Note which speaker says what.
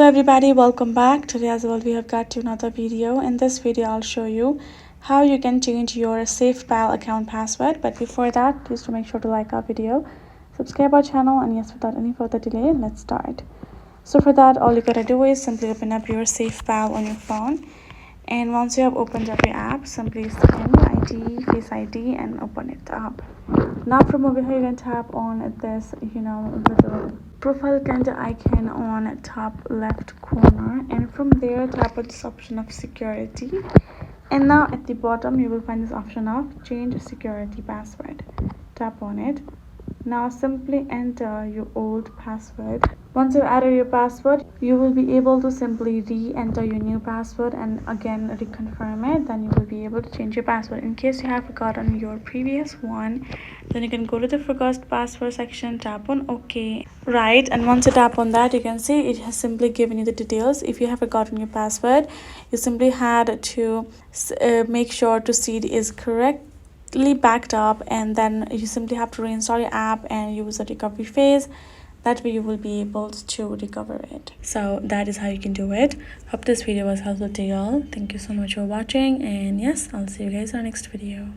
Speaker 1: Hello everybody, welcome back. Today as well we have got to another video. In this video I'll show you how you can change your Safepal account password. But before that, please do make sure to like our video, subscribe our channel, and yes, without any further delay, let's start. So for that, all you gotta do is simply open up your Safepal on your phone, and once you have opened up your app, simply scan your ID, face ID, and open it up. Now from over here you can tap on this little profile kind of icon on top left corner, and from there tap on this option of security, and now at the bottom you will find this option of change security password. Tap on it. Now simply enter your old password. Once you've added your password, you will be able to simply re-enter your new password and again reconfirm it. Then you will be able to change your password. In case you have forgotten your previous one, then you can go to the forgot password section, tap on OK. Right, and once you tap on that, you can see it has simply given you the details. If you have forgotten your password, you simply had to make sure to see it is correctly backed up, and then you simply have to reinstall your app and use a recovery phase. That way you will be able to recover it. So that is how you can do it. Hope this video was helpful to you all. Thank you so much for watching, and yes, I'll see you guys in our next video.